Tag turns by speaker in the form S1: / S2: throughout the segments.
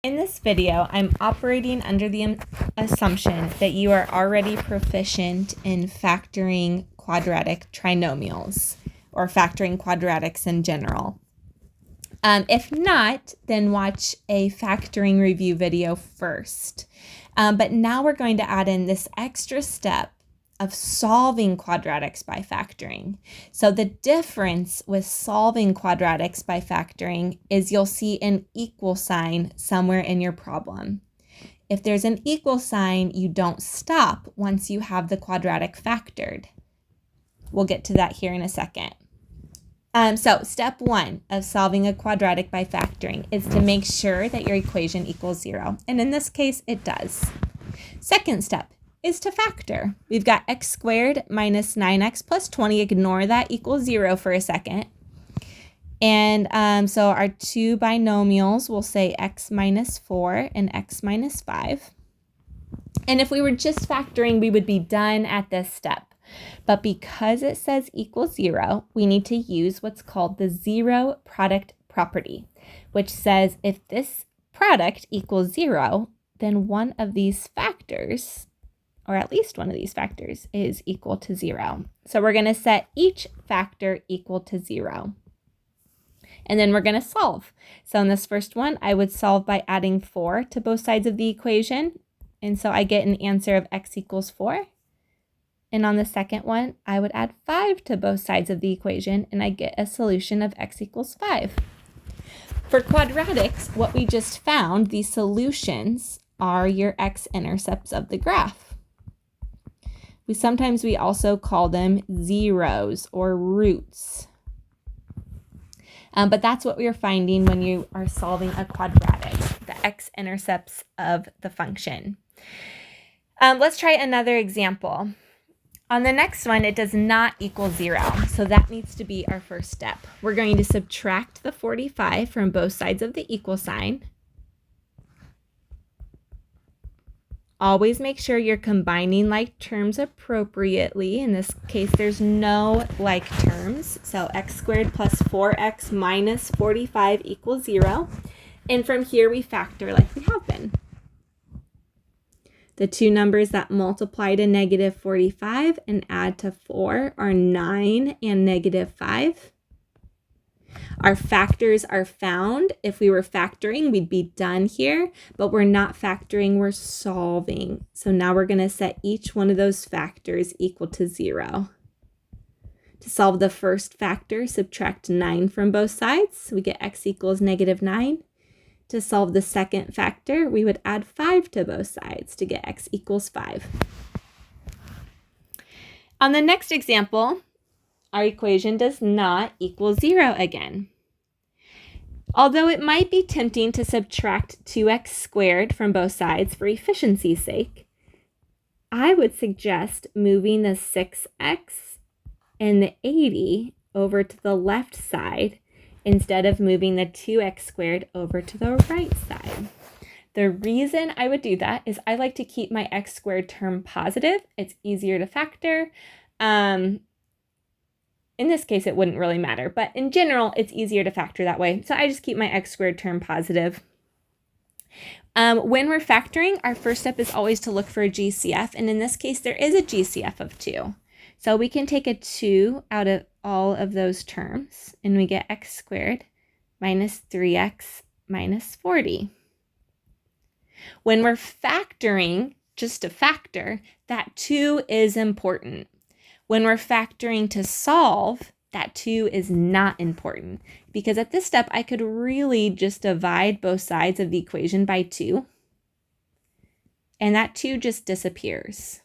S1: In this video, I'm operating under the assumption that you are already proficient in factoring quadratic trinomials or factoring quadratics in general. If not, then watch a factoring review video first. But now we're going to add in this extra step of solving quadratics by factoring. So the difference with solving quadratics by factoring is you'll see an equal sign somewhere in your problem. If there's an equal sign, you don't stop once you have the quadratic factored. We'll get to that here in a second. So step one of solving a quadratic by factoring is to make sure that your equation equals 0. And in this case, it does. Second step is to factor. We've got x squared minus 9x plus 20. Ignore that equals 0 for a second. And so our two binomials will say x minus 4 and x minus 5. And if we were just factoring, we would be done at this step. But because it says equals 0, we need to use what's called the zero product property, which says if this product equals 0, then one of these factors, or at least one of these factors, is equal to 0. So we're going to set each factor equal to 0. And then we're going to solve. So in this first one, I would solve by adding 4 to both sides of the equation. And so I get an answer of x equals 4. And on the second one, I would add 5 to both sides of the equation, and I get a solution of x equals 5. For quadratics, what we just found, these solutions are your x-intercepts of the graph. Sometimes we also call them zeros or roots. But that's what we're finding when you are solving a quadratic, the x-intercepts of the function. Let's try another example. On the next one, it does not equal 0, so that needs to be our first step. We're going to subtract the 45 from both sides of the equal sign. Always make sure you're combining like terms appropriately. In this case, there's no like terms, so x squared plus 4x minus 45 equals 0. And from here, we factor like we have been. The two numbers that multiply to negative 45 and add to 4 are 9 and negative 5. Our factors are found. If we were factoring, we'd be done here, but we're not factoring, we're solving. So now we're going to set each one of those factors equal to 0. To solve the first factor, subtract 9 from both sides. We get x equals negative 9. To solve the second factor, we would add 5 to both sides to get x equals 5. On the next example, our equation does not equal 0 again. Although it might be tempting to subtract 2x squared from both sides for efficiency's sake, I would suggest moving the 6x and the 80 over to the left side instead of moving the 2x squared over to the right side. The reason I would do that is I like to keep my x squared term positive. It's easier to factor. In this case, it wouldn't really matter, but in general, it's easier to factor that way. So I just keep my x squared term positive. When we're factoring, our first step is always to look for a GCF, and in this case, there is a GCF of 2. So we can take a 2 out of all of those terms, and we get x squared minus 3x minus 40. When we're factoring, just to factor, that 2 is important. When we're factoring to solve, that 2 is not important, because at this step, I could really just divide both sides of the equation by 2, and that 2 just disappears.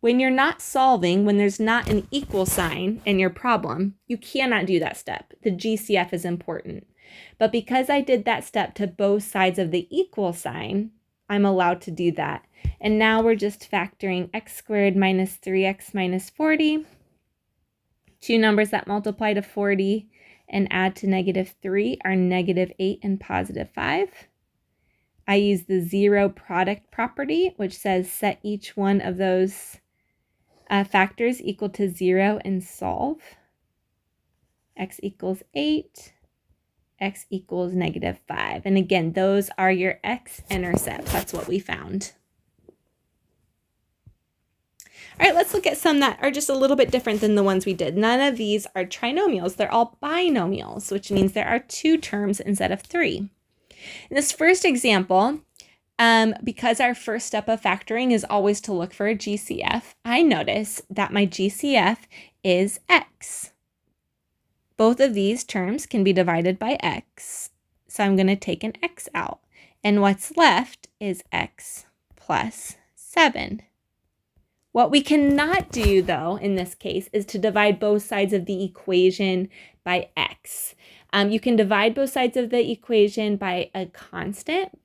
S1: When you're not solving, when there's not an equal sign in your problem, you cannot do that step. The GCF is important. But because I did that step to both sides of the equal sign, I'm allowed to do that. And now we're just factoring x squared minus 3x minus 40. Two numbers that multiply to 40 and add to negative 3 are negative 8 and positive 5. I use the zero product property, which says set each one of those factors equal to 0 and solve. X equals 8 x equals -5. And again, those are your x-intercepts. That's what we found. All right, let's look at some that are just a little bit different than the ones we did. None of these are trinomials. They're all binomials, which means there are 2 terms instead of 3. In this first example, because our first step of factoring is always to look for a GCF, I notice that my GCF is x. Both of these terms can be divided by x, so I'm going to take an x out. And what's left is x plus 7. What we cannot do, though, in this case, is to divide both sides of the equation by x. You can divide both sides of the equation by a constant,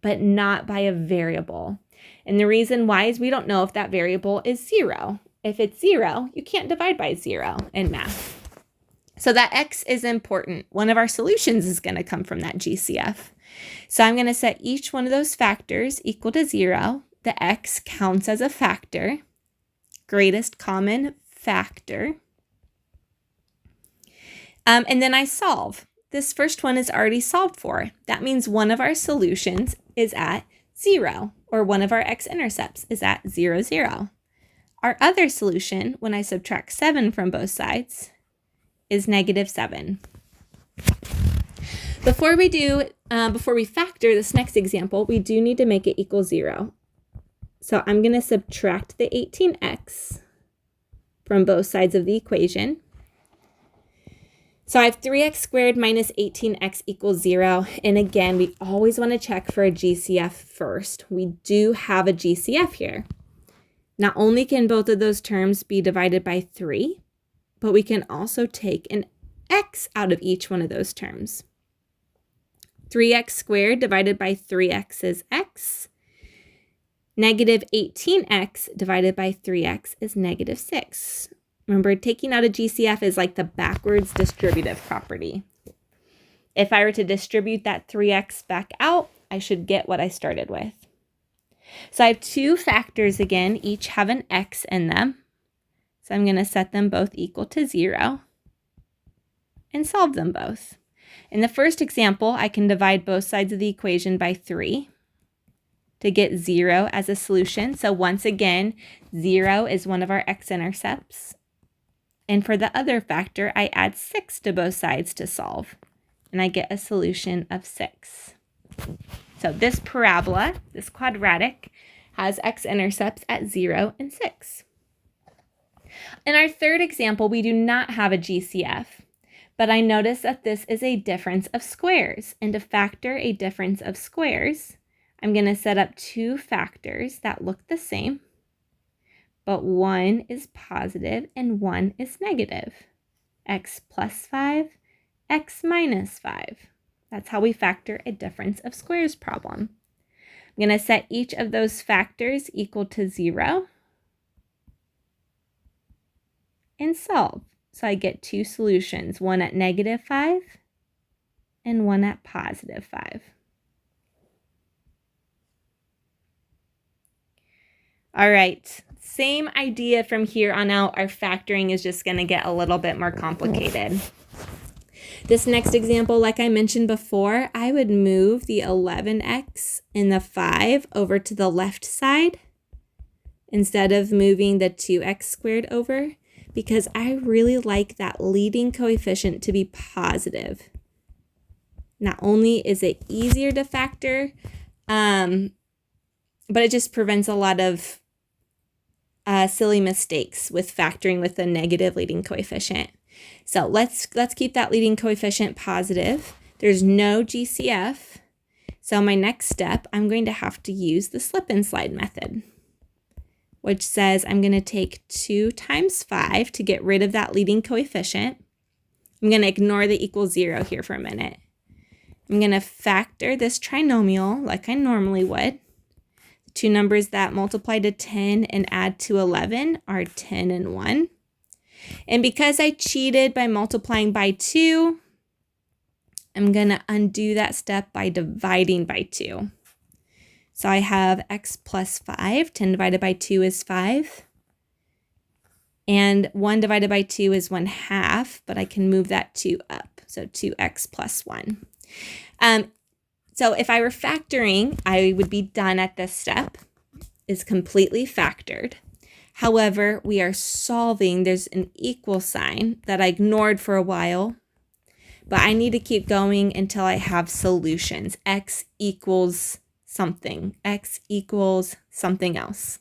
S1: but not by a variable. And the reason why is we don't know if that variable is 0. If it's 0, you can't divide by 0 in math. So that x is important. One of our solutions is going to come from that GCF. So I'm going to set each one of those factors equal to 0. The x counts as a factor. Greatest common factor. And then I solve. This first one is already solved for. That means one of our solutions is at 0, or one of our x-intercepts is at 0, 0. Our other solution, when I subtract 7 from both sides, is -7. Before we factor this next example, we do need to make it equal 0. So I'm going to subtract the 18x from both sides of the equation. So I have 3x squared minus 18x equals 0. And again, we always want to check for a GCF first. We do have a GCF here. Not only can both of those terms be divided by 3, but we can also take an x out of each one of those terms. 3x squared divided by 3x is x. Negative 18x divided by 3x is -6. Remember, taking out a GCF is like the backwards distributive property. If I were to distribute that 3x back out, I should get what I started with. So I have 2 factors again, each have an x in them. So I'm going to set them both equal to 0 and solve them both. In the first example, I can divide both sides of the equation by 3. To get 0 as a solution. So once again, 0 is one of our x-intercepts. And for the other factor, I add 6 to both sides to solve. And I get a solution of 6. So this parabola, this quadratic, has x-intercepts at 0 and 6. In our third example, we do not have a GCF. But I notice that this is a difference of squares. And to factor a difference of squares, I'm going to set up 2 factors that look the same, but one is positive and one is negative. X plus 5, x minus 5. That's how we factor a difference of squares problem. I'm going to set each of those factors equal to 0 and solve. So I get 2 solutions, one at -5 and one at +5. All right, same idea from here on out. Our factoring is just going to get a little bit more complicated. This next example, like I mentioned before, I would move the 11x and the 5 over to the left side instead of moving the 2x squared over, because I really like that leading coefficient to be positive. Not only is it easier to factor, but it just prevents a lot of silly mistakes with factoring with a negative leading coefficient. So let's keep that leading coefficient positive. There's no GCF. So my next step, I'm going to have to use the slip and slide method, which says I'm going to take 2 times 5 to get rid of that leading coefficient. I'm going to ignore the equal 0 here for a minute. I'm going to factor this trinomial like I normally would. 2 numbers that multiply to 10 and add to 11 are 10 and 1. And because I cheated by multiplying by 2, I'm going to undo that step by dividing by 2. So I have x plus 5. 10 divided by 2 is 5. And 1 divided by 2 is 1/2, but I can move that 2 up. so 2x plus 1. So if I were factoring, I would be done at this step, is completely factored. However, we are solving, there's an equal sign that I ignored for a while, but I need to keep going until I have solutions. X equals something. X equals something else.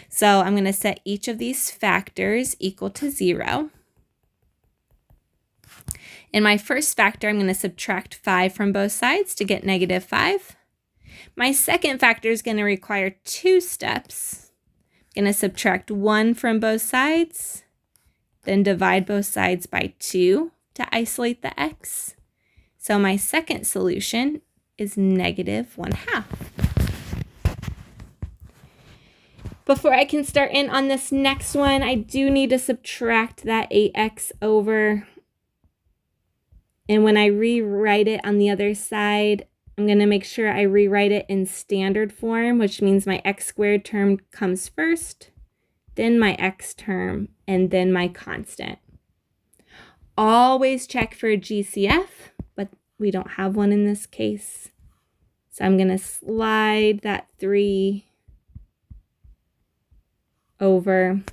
S1: So I'm going to set each of these factors equal to 0. In my first factor, I'm going to subtract 5 from both sides to get negative 5. My second factor is going to require 2 steps. I'm going to subtract 1 from both sides, then divide both sides by 2 to isolate the x. So my second solution is negative 1/2. Before I can start in on this next one, I do need to subtract that 8x over. And when I rewrite it on the other side, I'm going to make sure I rewrite it in standard form, which means my x squared term comes first, then my x term, and then my constant. Always check for a GCF, but we don't have one in this case. So I'm going to slide that 3 over,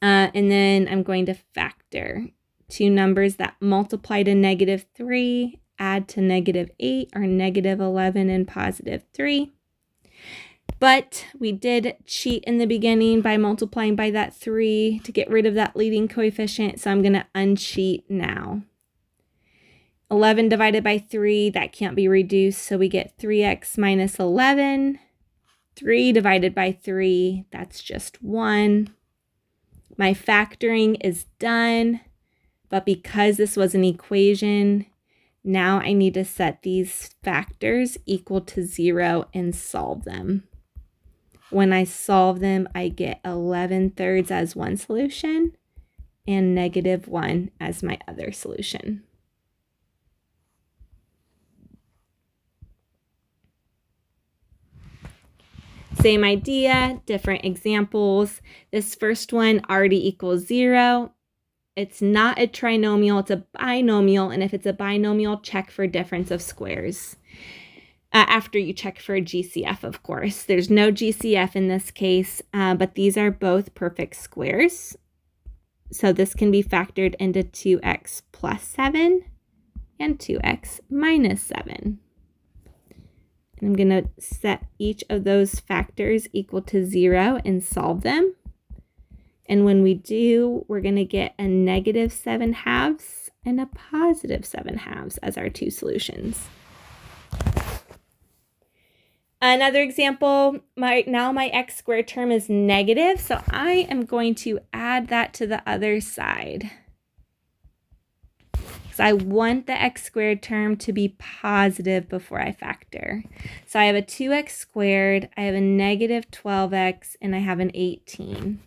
S1: and then I'm going to factor. 2 numbers that multiply to negative 3, add to negative 8 are negative 11 and positive 3. But we did cheat in the beginning by multiplying by that 3 to get rid of that leading coefficient, so I'm going to uncheat now. 11 divided by 3, that can't be reduced, so we get 3x minus 11. 3 divided by 3, that's just 1. My factoring is done. But because this was an equation, now I need to set these factors equal to 0 and solve them. When I solve them, I get 11/3 as one solution and negative 1 as my other solution. Same idea, different examples. This first one already equals 0. It's not a trinomial, it's a binomial, and if it's a binomial, check for difference of squares. After you check for a GCF, of course. There's no GCF in this case, but these are both perfect squares. So this can be factored into 2x plus 7 and 2x minus 7. And I'm going to set each of those factors equal to 0 and solve them. And when we do, we're going to get a negative 7/2 and a positive 7/2 as our 2 solutions. Another example, now my x squared term is negative, so I am going to add that to the other side. Because I want the x squared term to be positive before I factor. So I have a 2x squared, I have a negative 12x, and I have an 18.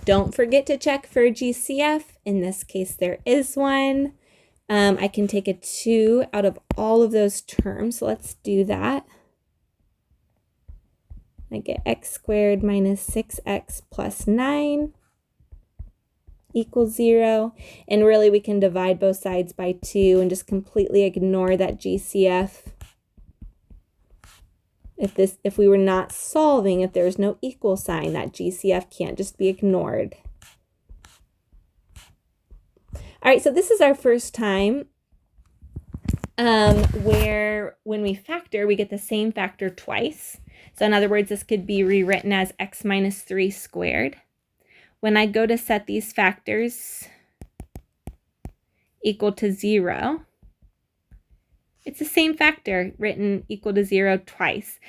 S1: Don't forget to check for a GCF. In this case, there is one. I can take a 2 out of all of those terms. So let's do that. I get x squared minus 6x plus 9 equals 0. And really, we can divide both sides by 2 and just completely ignore that GCF. If we were not solving, if there's no equal sign, that GCF can't just be ignored. All right, so this is our first time where when we factor, we get the same factor twice. So in other words, this could be rewritten as x minus 3 squared. When I go to set these factors equal to 0, it's the same factor written equal to 0 twice.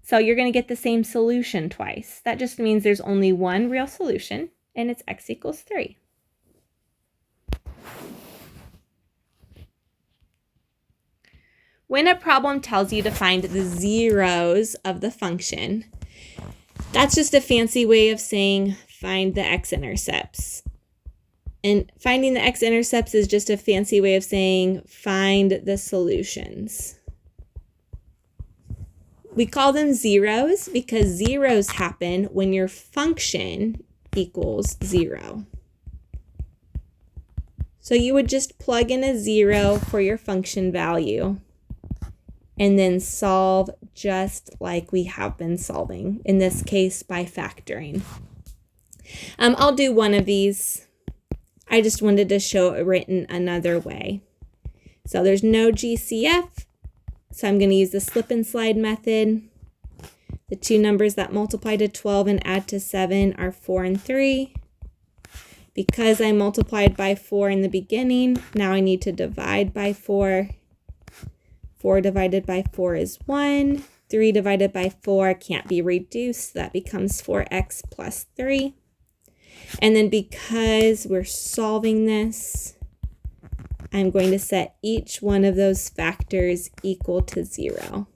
S1: So you're going to get the same solution twice. That just means there's only one real solution, and it's x equals 3. When a problem tells you to find the zeros of the function, that's just a fancy way of saying find the x-intercepts. And finding the x-intercepts is just a fancy way of saying find the solutions. We call them zeros because zeros happen when your function equals 0. So you would just plug in a 0 for your function value and then solve just like we have been solving, in this case by factoring. I'll do one of these. I just wanted to show it written another way. So there's no GCF, so I'm going to use the slip and slide method. The two numbers that multiply to 12 and add to 7 are 4 and 3. Because I multiplied by 4 in the beginning, now I need to divide by 4. 4 divided by 4 is 1. 3 divided by 4 can't be reduced. That becomes 4x plus 3. And then because we're solving this, I'm going to set each one of those factors equal to 0.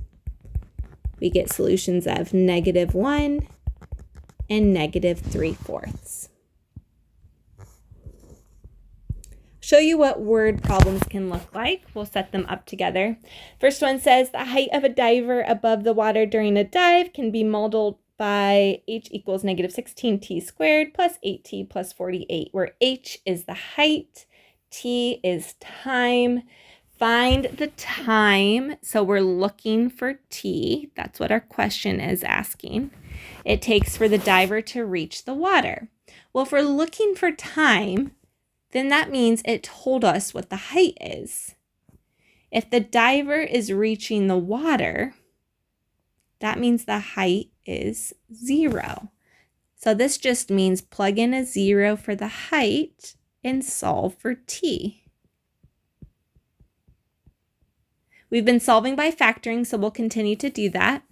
S1: We get solutions of -1 and -3/4. Show you what word problems can look like. We'll set them up together. First one says the height of a diver above the water during a dive can be modeled by h equals -16t squared plus 8t plus 48, where h is the height, t is time. Find the time. So we're looking for t. That's what our question is asking. It takes for the diver to reach the water. Well, if we're looking for time, then that means it told us what the height is. If the diver is reaching the water, that means the height is 0. So this just means plug in a 0 for the height and solve for t. We've been solving by factoring, so we'll continue to do that.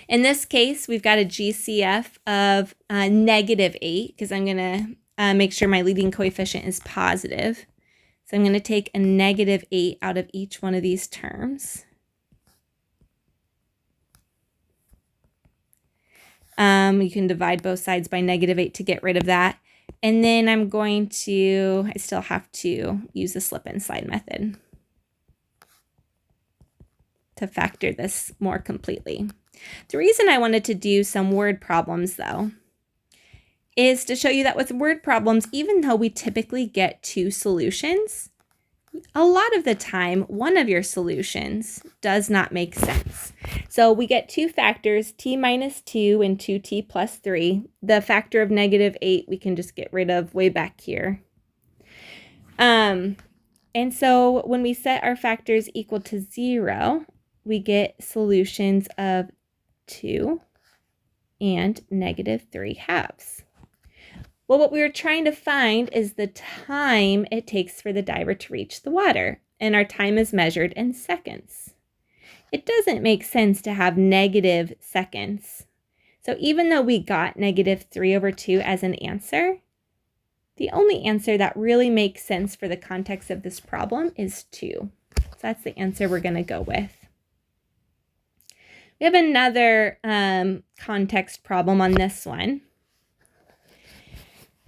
S1: In this case, we've got a GCF of -8 because I'm going to make sure my leading coefficient is positive. So I'm going to take a -8 out of each one of these terms. You can divide both sides by -8 to get rid of that. And then I still have to use the slip and slide method to factor this more completely. The reason I wanted to do some word problems, though, is to show you that with word problems, even though we typically get 2 solutions, a lot of the time, one of your solutions does not make sense. So we get 2 factors, t minus 2 and 2t plus 3. The factor of -8 we can just get rid of way back here. And so when we set our factors equal to 0, we get solutions of 2 and -3/2. Well, what we were trying to find is the time it takes for the diver to reach the water, and our time is measured in seconds. It doesn't make sense to have negative seconds. So even though we got -3/2 as an answer, the only answer that really makes sense for the context of this problem is 2. So that's the answer we're going to go with. We have another context problem on this one.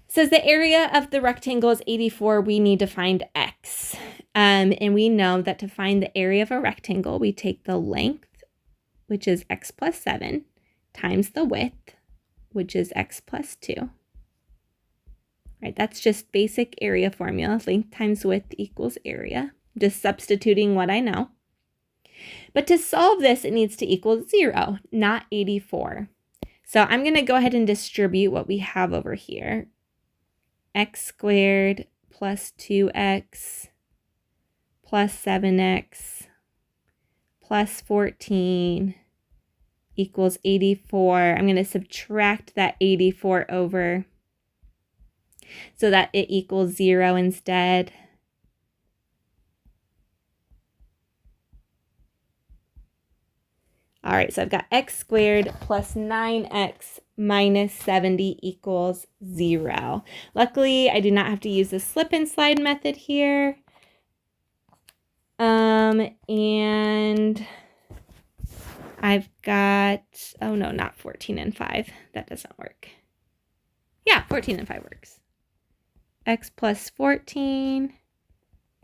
S1: It says the area of the rectangle is 84. We need to find x. And we know that to find the area of a rectangle, we take the length, which is x plus 7, times the width, which is x plus 2. Right, that's just basic area formula. Length times width equals area. Just substituting what I know. But to solve this, it needs to equal 0, not 84. So I'm going to go ahead and distribute what we have over here. X squared plus 2x plus 7x plus 14 equals 84. I'm going to subtract that 84 over so that it equals 0 instead. All right, so I've got x squared plus 9x minus 70 equals 0. Luckily, I do not have to use the slip and slide method here. And I've got, oh no, not 14 and 5. That doesn't work. Yeah, 14 and 5 works. X plus 14,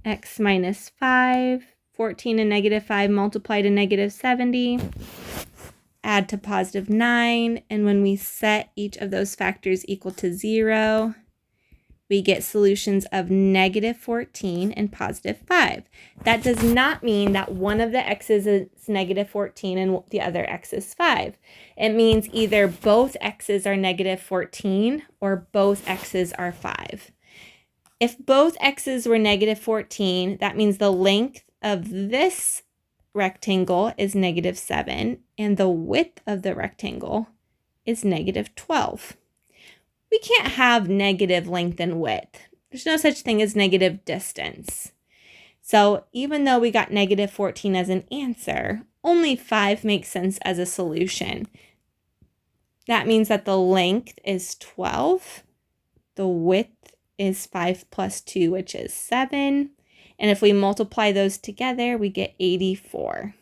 S1: x minus 5. 14 and -5 multiply to -70, add to +9, and when we set each of those factors equal to 0, we get solutions of negative 14 and positive 5. That does not mean that one of the x's is negative 14 and the other x is 5. It means either both x's are negative 14 or both x's are 5. If both x's were negative 14, that means the length of this rectangle is negative 7 and the width of the rectangle is negative 12. We can't have negative length and width. There's no such thing as negative distance. So even though we got negative 14 as an answer, only 5 makes sense as a solution. That means that the length is 12, the width is 5 plus 2, which is 7, and if we multiply those together, we get 84.